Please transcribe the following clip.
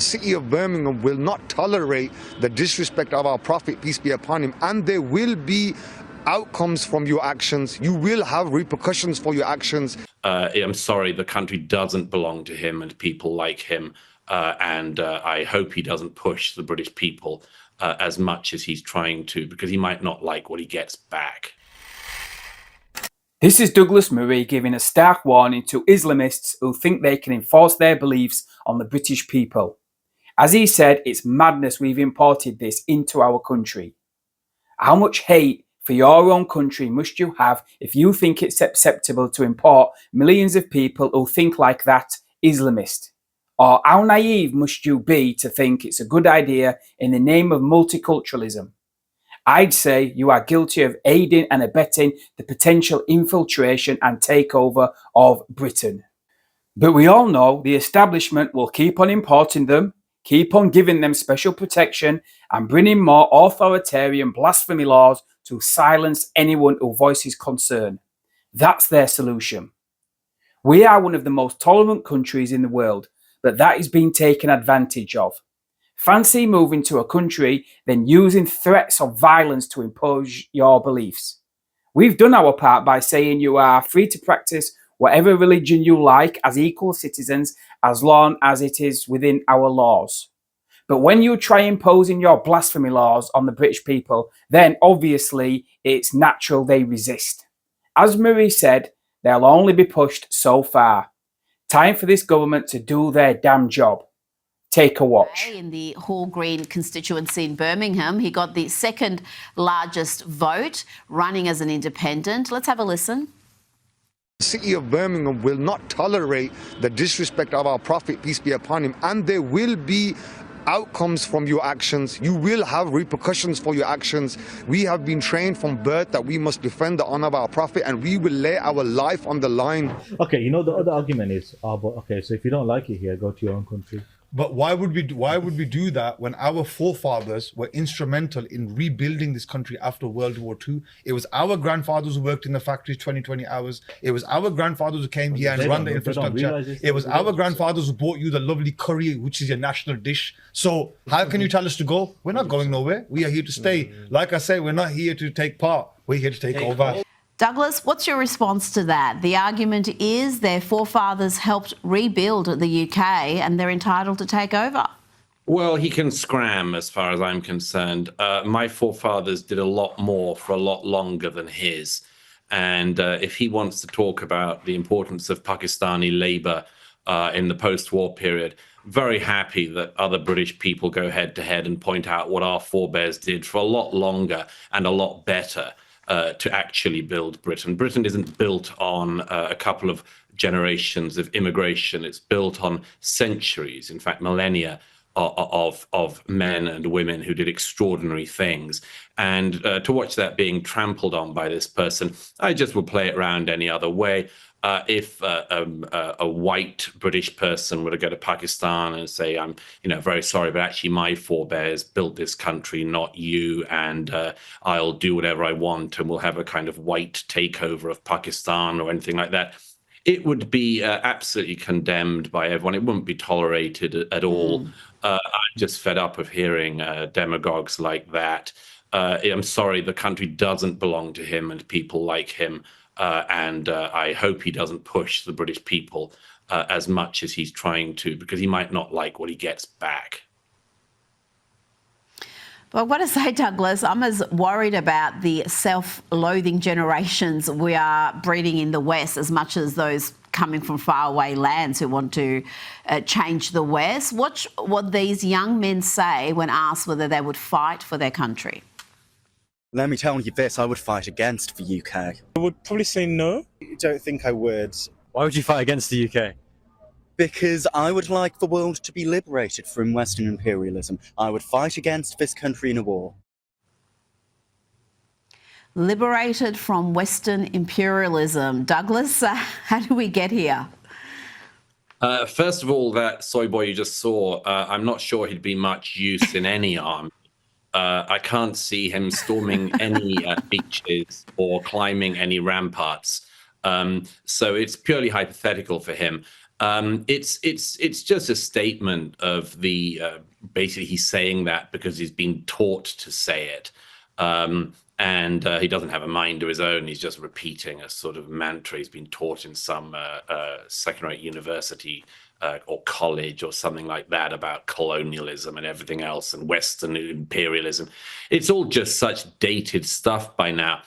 City of Birmingham will not tolerate the disrespect of our Prophet, peace be upon him, and there will be outcomes from your actions. You will have repercussions for your actions. I'm sorry, the country doesn't belong to him and people like him, and I hope he doesn't push the British people as much as he's trying to, because he might not like what he gets back. This is Douglas Murray giving a stark warning to Islamists who think they can enforce their beliefs on the British people. As he said, it's madness we've imported this into our country. How much hate for your own country must you have if you think it's acceptable to import millions of people who think like that Islamist? Or how naive must you be to think it's a good idea in the name of multiculturalism? I'd say you are guilty of aiding and abetting the potential infiltration and takeover of Britain. But we all know the establishment will keep on importing them, keep on giving them special protection and bringing more authoritarian blasphemy laws to silence anyone who voices concern. That's their solution. We are one of the most tolerant countries in the world, but that is being taken advantage of. Fancy moving to a country, then using threats of violence to impose your beliefs. We've done our part by saying you are free to practice whatever religion you like as equal citizens, as long as it is within our laws. But when you try imposing your blasphemy laws on the British people, then obviously it's natural they resist. As Murray said, they'll only be pushed so far. Time for this government to do their damn job. Take a watch. In the Hall Green constituency in Birmingham, he got the second largest vote, running as an independent. Let's have a listen. The City of Birmingham will not tolerate the disrespect of our Prophet, peace be upon him, and there will be outcomes from your actions. You will have repercussions for your actions. We have been trained from birth that we must defend the honor of our Prophet, and we will lay our life on the line. Okay, you know, the other argument is, but okay, so if you don't like it here, go to your own country. But why would we do that when our forefathers were instrumental in rebuilding this country after World War II? It was our grandfathers who worked in the factories 20 hours. It was our grandfathers who came here and run the infrastructure. It was our grandfathers who bought you the lovely curry, which is your national dish. So how can you tell us to go? We're not going nowhere. We are here to stay. Like I say, we're not here to take part. We're here to take over. Douglas, what's your response to that? The argument is their forefathers helped rebuild the UK and they're entitled to take over. Well, he can scram as far as I'm concerned. My forefathers did a lot more for a lot longer than his. And if he wants to talk about the importance of Pakistani labour in the post-war period, very happy that other British people go head to head and point out what our forebears did for a lot longer and a lot better. To actually build Britain. Britain isn't built on a couple of generations of immigration. It's built on centuries, in fact, millennia of men and women who did extraordinary things. And to watch that being trampled on by this person, I just would play it around any other way. If a white British person were to go to Pakistan and say, I'm very sorry, but actually my forebears built this country, not you, and I'll do whatever I want and we'll have a kind of white takeover of Pakistan or anything like that, it would be absolutely condemned by everyone. It wouldn't be tolerated at all. I'm just fed up of hearing demagogues like that. I'm sorry, the country doesn't belong to him and people like him. And I hope he doesn't push the British people as much as he's trying to, because he might not like what he gets back. Well, I've got to say, Douglas, I'm as worried about the self-loathing generations we are breeding in the West as much as those coming from faraway lands who want to change the West. Watch what these young men say when asked whether they would fight for their country. Let me tell you this, I would fight against the UK. I would probably say no. I don't think I would. Why would you fight against the UK? Because I would like the world to be liberated from Western imperialism. I would fight against this country in a war. Liberated from Western imperialism. Douglas, how do we get here? First of all, that soy boy you just saw, I'm not sure he'd be much use in any army. I can't see him storming any beaches or climbing any ramparts. So it's purely hypothetical for him. It's just a statement of the basically he's saying that because he's been taught to say it. And he doesn't have a mind of his own. He's just repeating a sort of mantra he's been taught in some second-rate university or college or something like that about colonialism and everything else and Western imperialism. It's all just such dated stuff by now.